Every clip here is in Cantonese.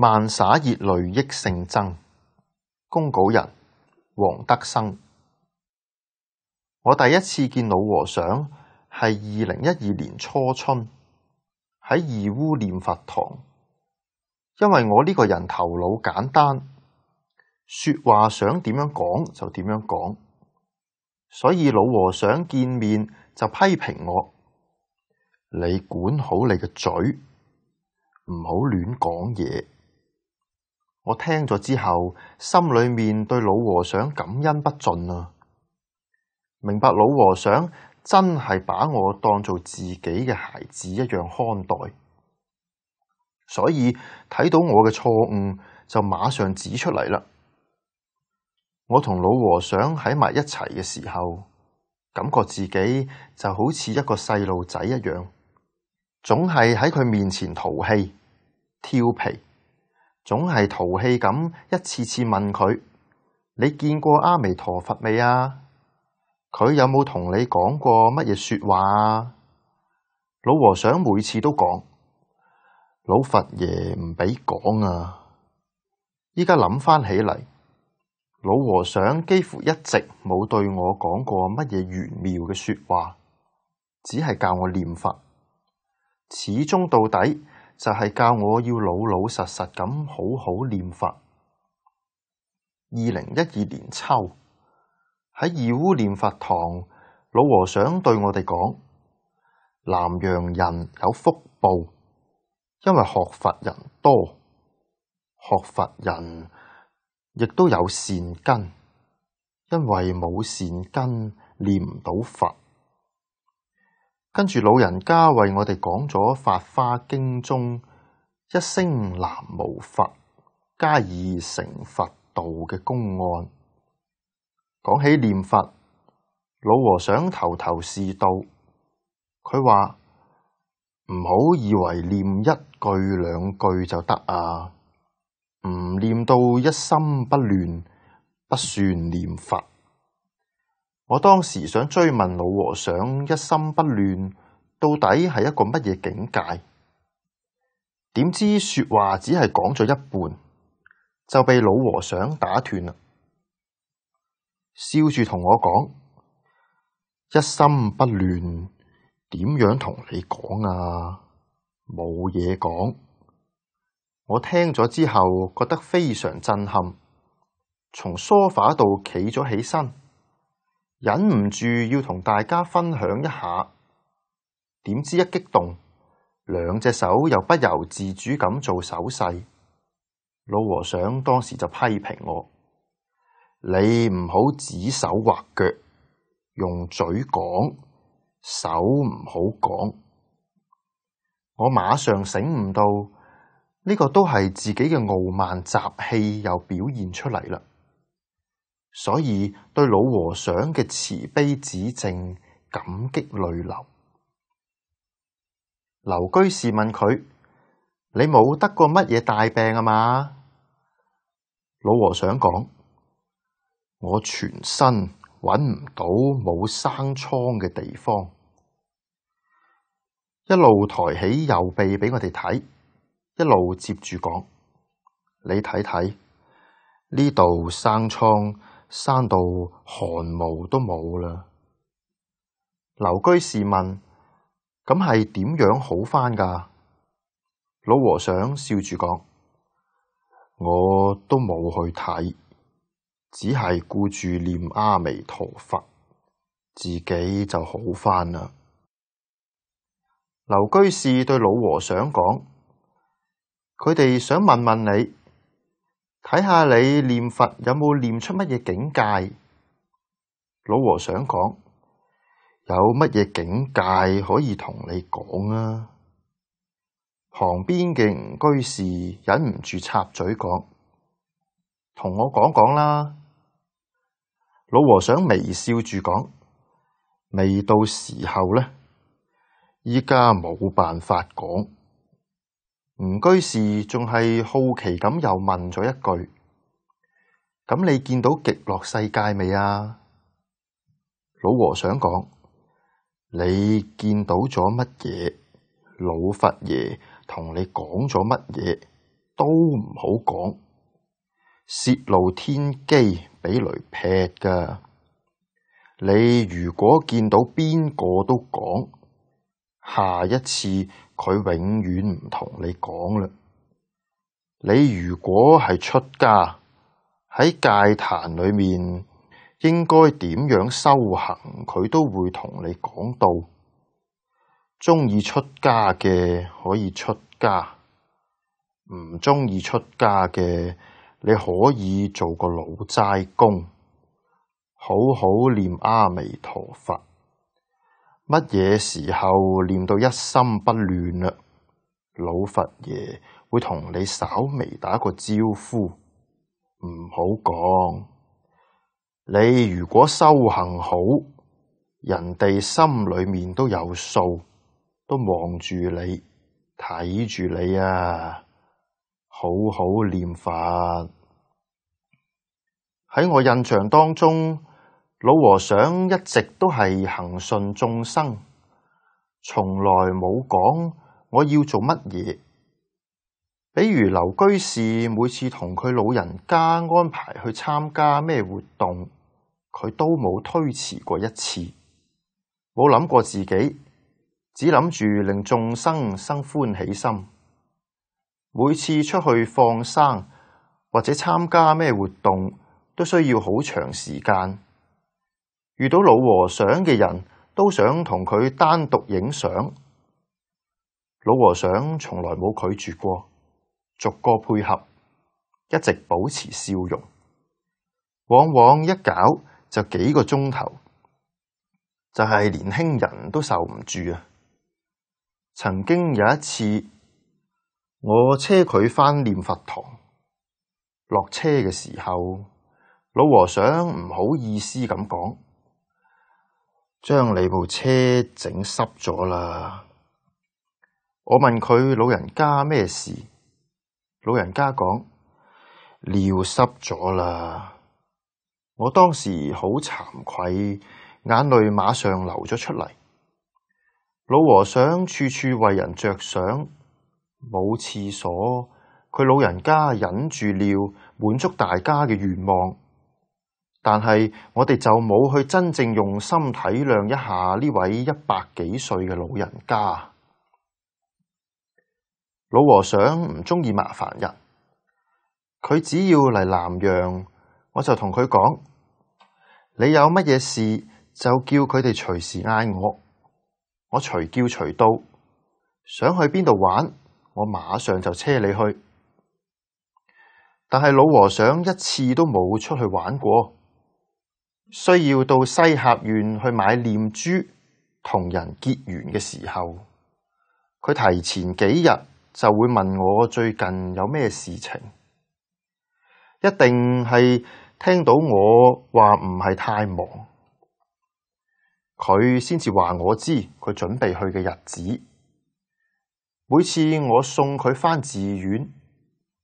萬灑熱淚益聖僧。公稿人黃德生。我第一次見老和尚係2012年初春喺義烏念佛堂，因為我呢個人頭腦簡單，說話想點樣講就點樣講，所以老和尚見面就批評我：你管好你嘅嘴，唔好亂講嘢。我聽咗之後，心裏面對老和尚感恩不盡啊！明白老和尚真係把我當做自己嘅孩子一樣看待，所以睇到我嘅錯誤就馬上指出嚟啦。我同老和尚喺埋一齊嘅時候，感覺自己就好似一個細路仔一樣，總係喺佢面前淘氣、調皮，總係淘氣咁一次次問佢：你見過阿彌陀佛未啊？佢有冇同你講過乜嘢說話啊？老和尚每次都講：老佛爺唔俾講啊！依家諗翻起嚟，老和尚幾乎一直冇對我講過乜嘢玄妙嘅說話，只係教我念佛，始終到底就係教我要老老實實咁好好念佛。2012年秋，喺義烏念佛堂，老和尚對我哋講：南洋人有福報，因為學佛人多，學佛人亦都有善根，因為冇善根念唔到佛。跟住老人家為我哋講咗《法華經》中一聲南無佛，加以成佛道嘅公案。講起念佛，老和尚頭頭是道。佢話唔好以為念一句兩句就得啊，唔念到一心不亂，不算念佛。我當時想追問老和尚，一心不亂到底係一個乜嘢境界？點知說話只係講咗一半，就被老和尚打斷啦。笑住同我講：一心不亂，點樣同你講啊？冇嘢講。我聽咗之後覺得非常震撼，從梳化度企咗起身，忍唔住要同大家分享一下。點知一激動，兩隻手又不由自主咁做手勢。老和尚當時就批評我：你唔好指手畫腳，用嘴講，手唔好講。我馬上醒悟到，呢個都係自己嘅傲慢習氣又表現出嚟啦。所以對老和尚嘅慈悲指正感激淚流。劉居士問佢：你冇得過乜嘢大病啊嘛？老和尚講：我全身揾唔到冇生瘡嘅地方。一路抬起右臂俾我哋睇，一路接住講：你睇睇呢度生瘡，生到汗毛都冇啦。劉居士問：咁係點樣好返㗎？老和尚笑住講：我都冇去睇，只係顧住念阿彌陀佛，自己就好返啦。劉居士對老和尚講：佢哋想問問你，睇下你念佛有冇念出乜嘢境界？老和尚講：有乜嘢境界可以同你講啊？旁邊嘅吳居士忍唔住插嘴講：同我講講啦。老和尚微笑住講：未到時候呢，依家冇辦法講。吳居士仲係好奇咁又問咗一句：咁你見到極樂世界未啊？老和尚講：你見到咗乜嘢？老佛爺同你講咗乜嘢？都唔好講，洩露天機俾雷劈噶。你如果見到邊個都講，下一次佢永遠唔同你講啦。你如果係出家，喺戒壇裏面應該點樣修行，佢都會同你講到。鍾意出家嘅可以出家，唔鍾意出家嘅你可以做個老齋公，好好念阿彌陀佛。乜嘢時候念到一心不亂啦，老佛爺會同你稍微打個招呼。唔好講，你如果修行好，人哋心裏面都有數，都望住你，睇住你啊，好好念佛。喺我印象當中，老和尚一直都係恆順眾生，從來冇講我要做乜嘢。比如劉居士每次同佢老人家安排去參加咩活動，佢都冇推遲過一次，冇諗過自己，只諗住令眾生生歡喜心。每次出去放生或者參加咩活動，都需要好長時間。遇到老和尚嘅人都想同佢單獨影相，老和尚從來冇拒絕過，逐個配合，一直保持笑容，往往一搞就幾個鐘頭，就係年輕人都受唔住啊！曾經有一次，我車佢返念佛堂，落車嘅時候，老和尚唔好意思咁講，將你部車整濕咗啦。我問佢老人家咩事？老人家講尿濕咗啦。我當時好慚愧，眼淚馬上流咗出嚟。老和尚處處為人着想，冇廁所，佢老人家忍住尿，滿足大家嘅願望。但係我哋就冇去真正用心體諒一下呢位100幾歲嘅老人家。老和尚唔鍾意麻煩人，佢只要嚟南陽，我就同佢講：你有乜嘢事就叫佢哋隨時嗌我隨叫隨到，想去邊度玩，我馬上就車你去。但係老和尚一次都冇出去玩過，需要到西峽縣去買念珠同人結緣嘅時候，佢提前幾日就會問我最近有咩事情，一定係聽到我話唔係太忙，佢先至話我知佢準備去嘅日子。每次我送佢返寺院，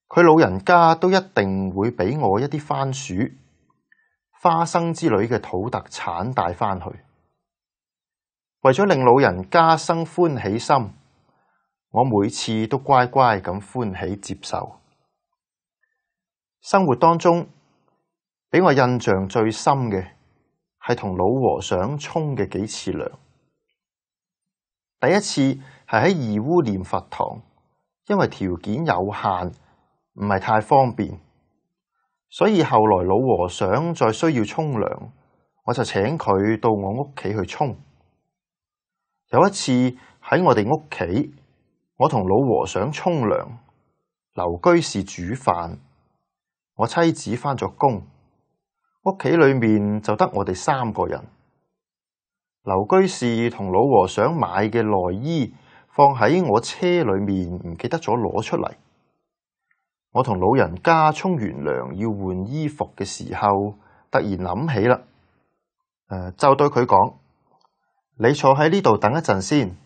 佢老人家都一定會俾我一啲番薯、花生之類嘅土特產帶返去，為咗令老人家生歡喜心，我每次都乖乖咁歡喜接受。生活當中，俾我印象最深嘅係同老和尚沖嘅幾次涼。第一次係喺義烏念佛堂，因為條件有限，唔係太方便，所以後來老和尚再需要沖涼，我就請佢到我屋企去沖。有一次喺我哋屋企，我同老和尚沖涼，劉居士煮飯，我妻子返咗工，屋企裏面就得我哋3個人。劉居士同老和尚買嘅內衣放喺我車裏面，唔記得咗攞出嚟。我同老人家沖完涼要換衣服嘅時候，突然諗起啦，就對佢講：你坐喺呢度等一陣先，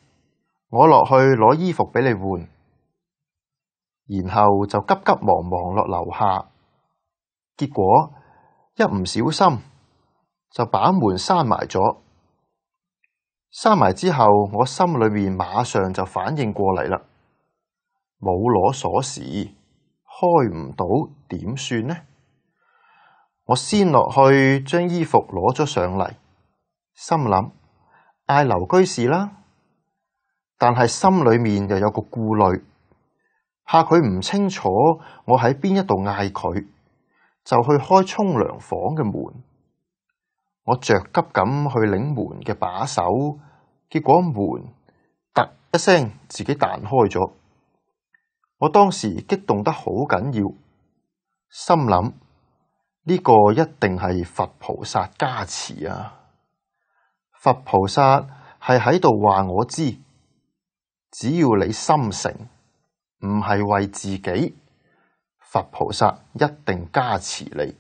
我落去攞衣服俾你換。然後就急急忙忙落樓下，結果一唔小心就把門閂埋咗。閂埋之後，我心裏面馬上就反應過嚟啦，冇攞鎖匙，開唔到點算呢？我先落去將衣服攞咗上嚟，心諗嗌劉居士啦，但係心裏面又有個顧慮，怕佢唔清楚我喺邊一度嗌佢，就去開沖涼房嘅門。我着急咁去擰門嘅把手，結果門突一聲自己彈開咗。我當時激動得好緊要，心諗呢個一定係佛菩薩加持啊！佛菩薩係喺度話我知，只要你心誠，唔係為自己，佛菩薩一定加持你，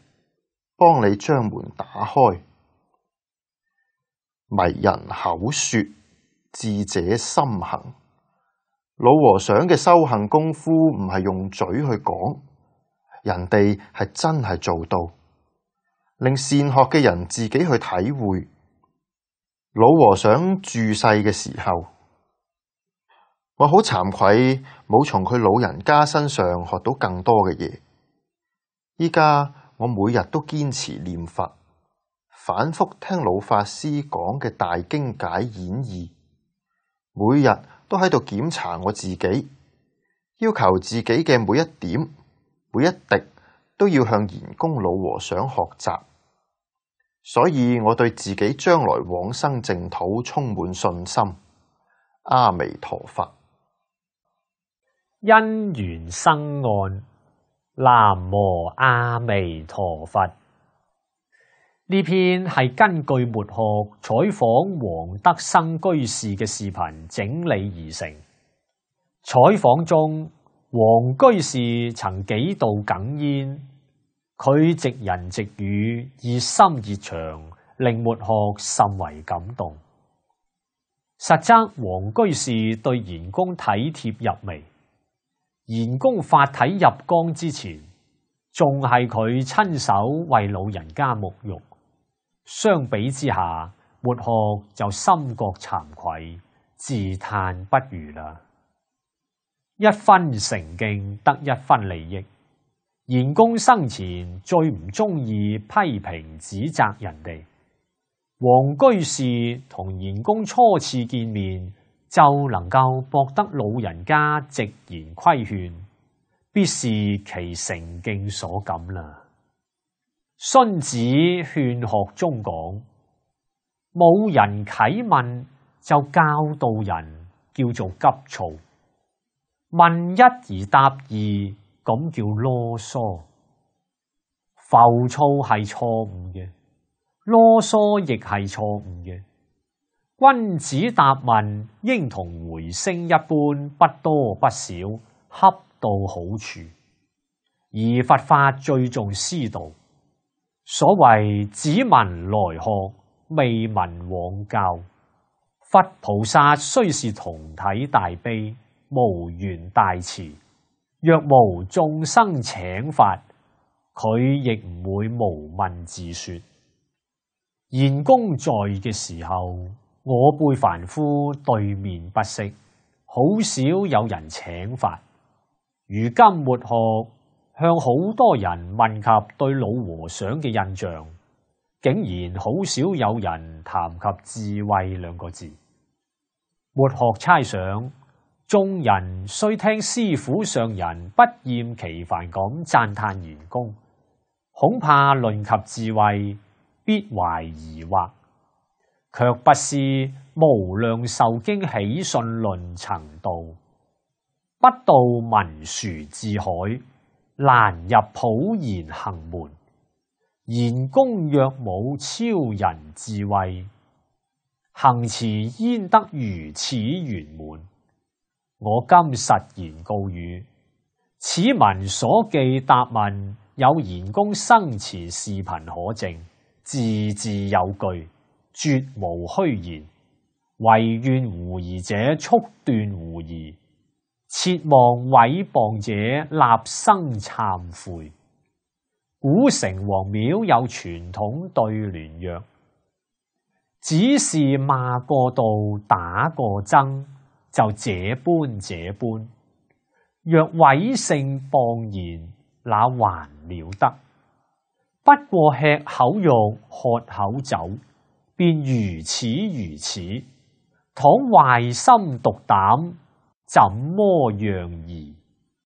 幫你將門打開。迷人口說，智者心行。老和尚嘅修行功夫唔係用嘴去講，人哋係真係做到，令善學嘅人自己去體會。老和尚住世嘅時候，我好慚愧冇從佢老人家身上學到更多嘅嘢。依家我每日都堅持念佛，反覆聽老法師講嘅大經解演義，每日都喺度檢查我自己，要求自己嘅每一點、每一滴都要向賢公老和尚學習。所以我對自己將來往生淨土充滿信心。阿彌陀佛。因緣生案，南無阿彌陀佛。呢篇係根據末學採訪黃德生居士嘅視頻整理而成。採訪中，黃居士曾幾度哽咽，佢直人直語，熱心熱腸，令末學甚為感動。實則黃居士對賢公體貼入微，賢公法體入缸之前，仲係佢親手為老人家沐浴。相比之下，末學就深覺慚愧，自嘆不如啦。一分誠敬得一分利益。賢公生前最唔中意批評指責人哋。黃居士同賢公初次見面就能夠博得老人家直言規勸，必是其誠敬所感啦。荀子勸學中講，冇人啟問就教導人，叫做急躁；問一而答二，咁叫囉嗦。浮躁係錯誤嘅，囉嗦亦係錯誤嘅。君子答問應同回聲一般，不多不少，恰到好處。而佛法最重師道。所謂只聞來學，未聞往教。佛菩薩雖是同體大悲，無緣大慈，若無眾生請法，佢亦唔會無問自說。賢公在嘅時候，我輩凡夫對面不識，好少有人請法。如今末學向好多人問及對老和尚嘅印象，竟然好少有人談及智慧兩個字。末學猜想，眾人雖聽師父上人不厭其煩咁讚歎賢公，恐怕論及智慧，必懷疑惑，卻不思無量壽經喜信論曾道，不到文殊智海，難入普賢行門。賢公若冇超人智慧，行持焉得如此圓滿？我今實言告語，此文所記答問，有賢公生前視頻可證，字字有據，絕無虛言。唯願狐疑者速斷狐疑，切望毀謗者立生懺悔。古城隍廟有傳統對聯曰：只是罵過度打過僧，就這般這般。若毀勝謗言，那還了得？不過吃口肉，喝口酒，便如此如此。倘壞心獨膽，怎麼樣兒？